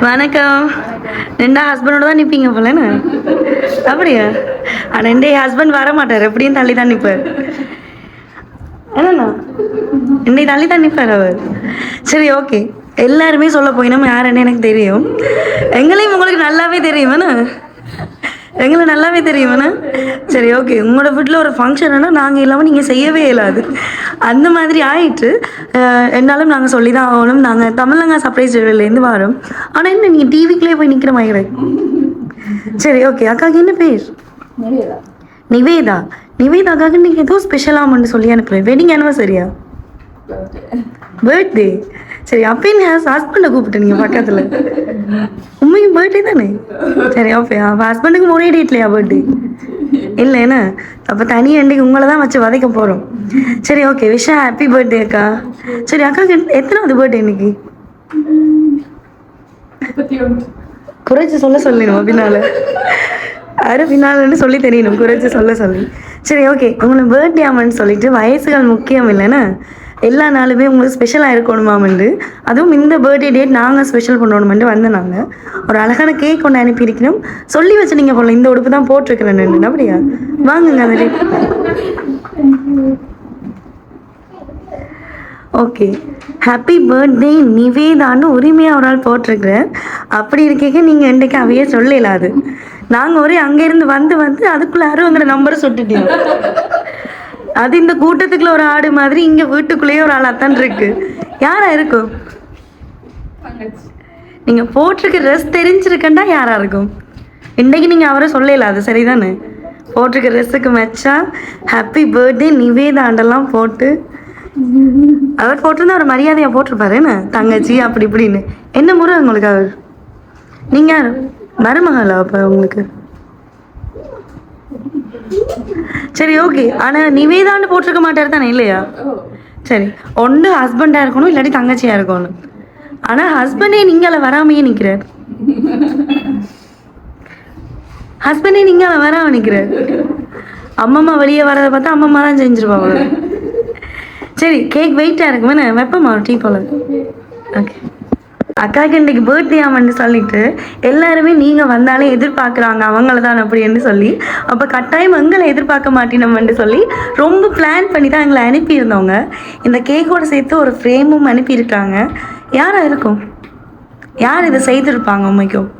வணக்கம். ரெண்டா ஹஸ்பண்டோட தான் நிற்பீங்க போலண்ணே. அப்படியா? ஆனால் என் ஹஸ்பண்ட் வர மாட்டார், எப்படியும் தள்ளி தான் நிற்பார். என்னண்ணா இன்னைக்கு தள்ளி தான் நிற்பார் அவர். சரி, ஓகே. எல்லாருமே சொல்ல போயினோம் யாருன்னு எனக்கு தெரியும். எங்களையும் உங்களுக்கு நல்லாவே தெரியுமாண்ணா? எங்களை நல்லாவே தெரியுமாண்ணா? சரி, ஓகே. உங்களோட வீட்டில் ஒரு ஃபங்க்ஷன்னா நாங்கள் இல்லாமல் நீங்கள் செய்யவே இயலாது. அந்த மாதிரி ஆயிட்டு என்னாலும் நாங்கள் சொல்லி தான் ஆகணும். நாங்கள் தமிழங்க சர்ப்ரைஸ் டெலிவரிலேருந்து வரோம். ஆனால் என்ன நீங்கள் டிவிக்குள்ளே போய் நிற்கிற மாதிரி. சரி, ஓகே. அக்காவுக்கு என்ன பேர்? நிவேதா. நிவேதா அக்காவுக்கு நீங்கள் ஏதோ ஸ்பெஷலாமன்னு சொல்லி அனுப்புகிறேன். வெட்டிங் ஆனிவர்சரியா? பர்த்டே. சரி, அப்போ என்ன ஹஸ்பண்டை கூப்பிட்டு நீங்கள் பக்கத்தில்? உண்மையும் பர்த்டே தானே? சரி, ஓகே. அப்போ ஹஸ்பண்டுக்கு ஒரே டேட்லையா பர்த்டே? இல்லை என்ன? அப்போ தனி அன்றைக்கு உங்களை தான் வச்சு வதைக்க போகிறோம். சரி, ஓகே. விஷா ஹாப்பி பர்த்டே அக்கா. சரி, அக்காவுக்கு எத்தனாவது பர்த்டே இன்னைக்கு? குறைச்சி சொல்ல சொல்லிடணும் பின்னால். பின்னாலன்னு சொல்லி தெரியணும், குறைச்சி சொல்ல சொல்லி. சரி, ஓகே. உங்களுக்கு பர்த்டே ஆமான்னு சொல்லிட்டு வயசுகள் முக்கியம் இல்லைன்னா எல்லா நாளுமே உங்களுக்கு ஸ்பெஷலாக இருக்கணுமாமண்டு, அதுவும் இந்த பர்த்டே டேட் நாங்கள் ஸ்பெஷல் பண்ணணுமெண்டு வந்து நாங்கள் ஒரு அழகான கேக் ஒன்று அனுப்பியிருக்கணும். சொல்லி வச்சு நீங்கள் போடல, இந்த உடுப்பு தான் போட்டிருக்கிறேன். அப்படியா? வாங்குங்க அந்த டேட். ஓகே. ஹாப்பி பர்த்டே நிவேதான்னு உரிமையாக ஒரு ஆள் போட்டிருக்கிறேன். அப்படி இருக்கேக்க நீங்கள் இன்றைக்கு அவையே சொல்லலாது. நாங்கள் ஒரே அங்கேருந்து வந்து வந்து அதுக்குள்ளே யாரும் நம்பரை சுட்டுட்டோம். அது இந்த கூட்டத்துக்குள்ள ஒரு ஆடு மாதிரி இங்கே வீட்டுக்குள்ளேயே ஒரு ஆளாத்தான் இருக்கு. யாரா இருக்கும்? நீங்கள் போட்டிருக்க ட்ரெஸ் தெரிஞ்சிருக்கண்டா யாரா இருக்கும்? இன்றைக்கு நீங்கள் அவரை சொல்லல, அது சரிதானே? போட்டிருக்க ட்ரெஸ்ஸுக்கு மெச்சா ஹாப்பி பர்த்டே நிவேதாண்டெல்லாம் போட்டு அவர் போட்டிருந்தா ஒரு மரியாதையாக போட்டிருப்பாரு என்ன தங்கச்சி அப்படி இப்படின்னு. என்ன முறை உங்களுக்கு அவர்? நீங்கள் மருமகளா அப்போ உங்களுக்கு? சரி, ஓகே. ஆனால் நிவேதான்னு போட்டிருக்க மாட்டார் தானே, இல்லையா? சரி, ஒன்று ஹஸ்பண்டாக இருக்கணும் இல்லாட்டி தங்கச்சியாக இருக்கணும். ஆனால் ஹஸ்பண்டே நீங்கள வராமையே நிற்கிறார். ஹஸ்பண்டே நீங்கள வராமல் நிற்கிறார். அம்மம்மா வெளியே வரதை பார்த்தா அம்மம்மா தான் செஞ்சிருப்பாங்க. சரி, கேக் வெயிட்டாக இருக்குமே, வெப்பமா டீ போல. ஓகே. அக்காவுக்கு இன்றைக்கு பர்த்டே ஆமான்னு சொல்லிட்டு எல்லாருமே நீங்கள் வந்தாலே எதிர்பார்க்குறாங்க அவங்கள தான் அப்படின்னு சொல்லி, அப்போ கட்டாயம் எங்களை எதிர்பார்க்க மாட்டினோம்னு சொல்லி ரொம்ப பிளான் பண்ணி தான் எங்களை அனுப்பியிருந்தவங்க. இந்த கேக்கோடு சேர்த்து ஒரு ஃப்ரேமும் அனுப்பியிருக்காங்க. யாராக இருக்கும்? யார் இதை செய்திருப்பாங்க? உண்மைக்கும்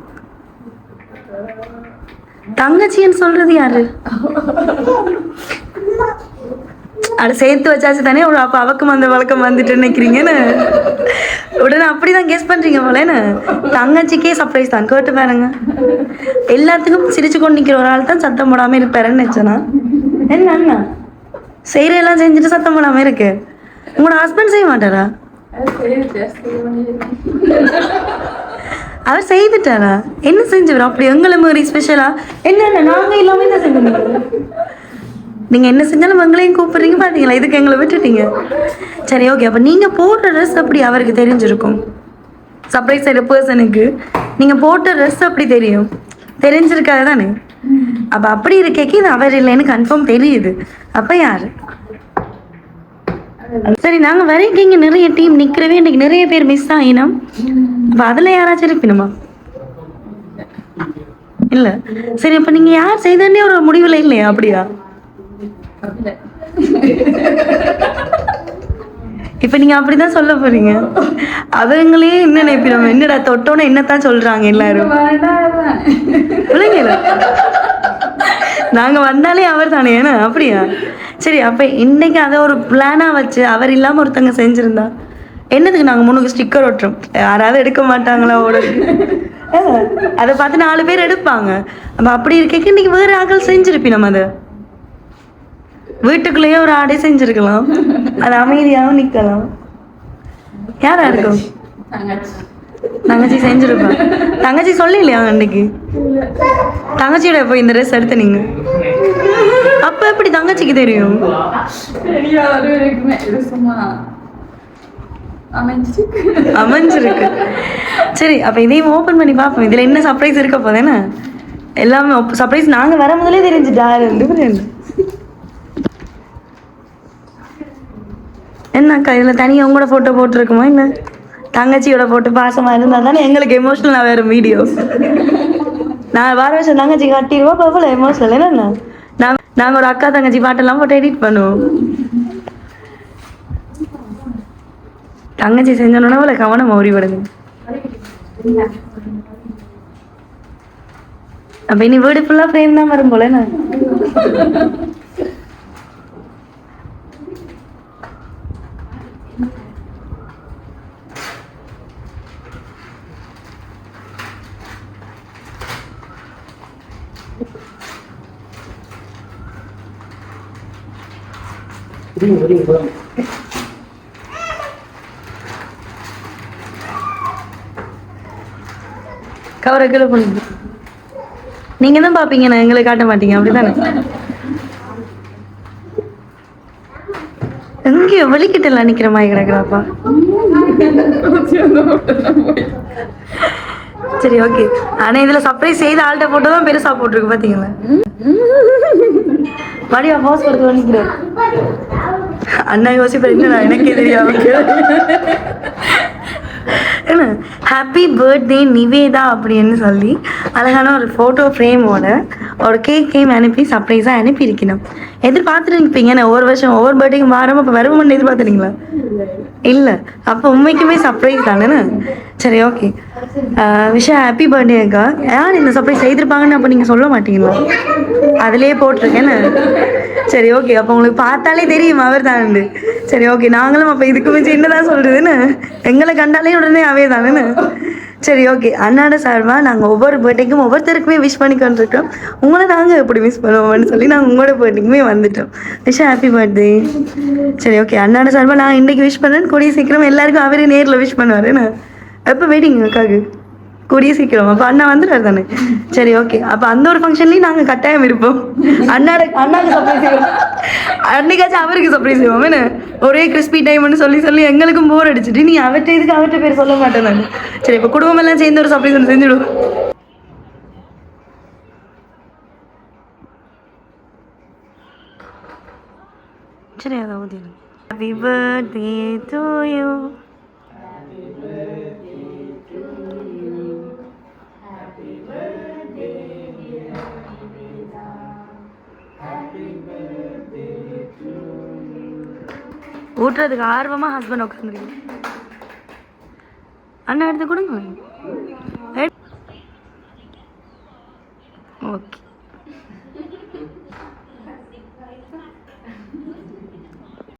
தங்கச்சின்னு சொல்கிறது யாரு? அதை சேர்த்து வச்சாச்சு தானே. அப்போ அவக்கும் அந்த வழக்கம் வந்துட்டு நினைக்கிறீங்கன்னு உடனே அப்படிதான் கெஸ் பண்ணுறீங்க போலேன்னு. தங்கச்சிக்கே சர்ப்ரைஸ் தான். கேட்டு பாருங்க. எல்லாத்துக்கும் சிரிச்சு கொண்டு நிற்கிற ஒரு ஆள் தான் சத்தம் போடாமல் இருப்பாருன்னு நினச்சேனா? என்ன அண்ணா செய்கிறெல்லாம் செஞ்சுட்டு சத்தம் போடாமல் இருக்கு. உங்களோட ஹஸ்பண்ட் செய்ய மாட்டாரா? அவர் செய்துட்டாரா? என்ன செஞ்சவர் அப்படி எங்களை மாதிரி ஸ்பெஷலா? என்ன நாங்கள் இல்லாமல் என்ன செஞ்சோம்? நீங்கள் என்ன செஞ்சாலும் எங்களையும் கூப்பிட்றீங்க பார்த்தீங்களா? இதுக்கு எங்களை விட்டுட்டீங்க. சரி, ஓகே. அப்போ நீங்கள் போட்ட ட்ரெஸ் அப்படி அவருக்கு தெரிஞ்சிருக்கும். சர்ப்ரைஸ் செய்கிற பர்சனுக்கு நீங்கள் போட்ட ட்ரெஸ் அப்படி தெரிஞ்சிருக்காது தானே? அப்போ அப்படி இருக்கேக்கு இது அவர் இல்லைன்னு கன்ஃபார்ம் தெரியுது. அப்போ யார்? சரி, நாங்கள் வரைக்கும் இங்கே நிறைய டீம் நிற்கிறவே இன்றைக்கி நிறைய பேர் மிஸ் ஆகினோம். அப்போ அதில் யாராச்சும் இருப்பினுமா? இல்லை. சரி, அப்போ நீங்கள் யார் செய்தே ஒரு முடிவில் இல்லையா? அப்படியா? இப்ப நீங்க அப்படிதான் சொல்ல போறீங்க. அவங்களே என்ன நினைப்பிடும், என்னடா தொட்டோன்னு என்னத்தான் சொல்றாங்க எல்லாரும். நாங்க வந்தாலே அவர் தானே ஏன்னா? அப்படியா? சரி, அப்ப இன்னைக்கு அதை ஒரு பிளானா வச்சு அவர் இல்லாம ஒருத்தங்க செஞ்சிருந்தா என்னதுக்கு நாங்க முன்னுக்கு ஸ்டிக்கர் ஒட்டுறோம்? யாராவது எடுக்க மாட்டாங்களா? அதை பார்த்து 4 பேர் எடுப்பாங்க. அப்ப அப்படி இருக்க இன்னைக்கு வேற ஆக்கள் செஞ்சிருப்பி நம்ம அதை வீட்டுக்குள்ளேயே ஒரு ஆடை செஞ்சிருக்கலாம். அது அமைதியாகவும் நிற்கலாம். யாரா இருக்கும்? தங்கச்சி செஞ்சிருப்பா. தங்கச்சி சொல்லலையா அன்னைக்கு? தங்கச்சியோட போய் இந்த ட்ரெஸ் எடுத்து நீங்க அப்ப எப்படி தங்கச்சிக்கு தெரியும்? அமைஞ்சிருக்கு. சரி, அப்ப இதையும் ஓபன் பண்ணி பார்ப்போம். இதுல என்ன சர்ப்ரைஸ் இருக்க போதேன்னா? எல்லாமே சர்ப்ரைஸ். நாங்க வர முதலே தெரிஞ்சுட்டா. என்னக்கா இதில் தனியாக உங்களோட ஃபோட்டோ போட்டிருக்குமா? இல்லை தங்கச்சியோட போட்டு பாசமாக இருந்தால் தானே எங்களுக்கு எமோஷ்னலாக வேறு வீடியோ. நான் வார வருஷம் தங்கச்சி கட்டிடுவோம். இப்போ எவ்வளோ எமோஷ்னல் என்னென்ன நாங்கள் ஒரு அக்கா தங்கச்சி பாட்டெல்லாம் போட்டு எடிட் பண்ணுவோம். தங்கச்சி செஞ்சோன்னா அவ்வளோ கவனம் ஓடிவிடுங்க. அப்போ இனி வீடு ஃபுல்லாக ஃப்ரேம் தான் வரும் போல என்ன. கவரை கீழே பண்ணுங்க. நீங்க தான் பாப்பீங்க, நான் எங்களை காட்ட மாட்டீங்க அப்படித்தானே. எங்கேயோ வெளிக்கிட்டலாம் நிக்கிற மாதிரி கிடக்குறாப்பா. சரி ஓகே. ஆனா இதுல சர்ப்ரைஸ் செய்த ஆள்கிட்ட போட்டு தான் பெருசா போட்டிருக்கு பாத்தீங்களா. வடிவா போஸ் கொடுத்து நிக்கிறேன். அண்ணா யோசிப்பேன் என்னடா எனக்கே தெரியாம என்ன ஹாப்பி பர்த்டே நிவேதா அப்படின்னு சொல்லி அழகான ஒரு ஃபோட்டோ ஃப்ரேமோட ஒரு கேக்கையும் அனுப்பி சர்ப்ரைஸாக அனுப்பியிருக்கணும். எதிர்பார்த்துட்டு இருப்பீங்க நான் ஒவ்வொரு வருஷம் ஒவ்வொரு பர்த்டேக்கும் வாரம். அப்போ வருவோம்னு எதிர்பார்த்துறீங்களா? இல்லை, அப்போ உண்மைக்குமே சர்ப்ரைஸ் தானேண்ணே. சரி ஓகே. விஷயம் ஹாப்பி பர்த்டேக்கா. யார் இந்த சர்ப்ரைஸ் செய்திருப்பாங்கன்னு அப்போ நீங்கள் சொல்ல மாட்டீங்களா? அதிலே போட்டிருக்கேன்னு. சரி ஓகே. அப்போ உங்களுக்கு பார்த்தாலே தெரியும் அவர் தானு. சரி ஓகே. நாங்களும் அப்போ இதுக்கு மிஞ்சி என்னதான் சொல்கிறதுன்னு எங்களை கண்டாலே உடனே அவே தானேன்னு. சரி ஓகே. அண்ணாட சார்பாக நாங்கள் ஒவ்வொரு பர்த்டேக்கும் ஒவ்வொருத்தருக்குமே விஷ் பண்ணி கொண்டிருக்கோம். உங்களை நாங்கள் எப்படி மிஸ் பண்ணுவோம்னு சொல்லி நாங்கள் உங்களோட பர்த்டேக்குமே வந்துட்டோம். Wish happy birthday. சரி ஓகே. அண்ணாட சார்பாக நான் இன்றைக்கி விஷ் பண்ணேன்னு கூடிய சீக்கிரம் எல்லாருக்கும் அவரே நேரில் விஷ் பண்ணுவாருன்னு. எப்போ வெயிட்டிங் அக்காவுக்கு? கூடிய சீக்கிரம். அப்போ அண்ணா வந்துடுவார் தானே. சரி ஓகே. அப்போ அந்த ஒரு ஃபங்க்ஷன்லேயும் நாங்கள் கட்டாயம் இருப்போம். அண்ணாவுக்கு சர்ப்ரைஸ் செய்வோம். அன்னைக்காச்சும் அவருக்கு சர்ப்ரைஸ் செய்வோம். என்ன ஒரே கிறிஸ்பி டைம்னு சொல்லி சொல்லி எங்களுக்கும் போர் அடிச்சுட்டு நீ அவர்கிட்ட இதுக்கு அவர்கிட்ட பேர் சொல்ல மாட்டேன் நான். சரி இப்போ குடும்பமெல்லாம் சேர்ந்து ஒரு சர்ப்ரைஸ் ஒன்று செஞ்சுடுவோம். சரி அதாவது ஹாப்பி பர்த்டே டு யூ. ஊட்டுறதுக்கு ஆர்வமாக ஹஸ்பண்ட் உட்காந்துருக்கு. அண்ணா எடுத்து கொடுங்க. ஓகே.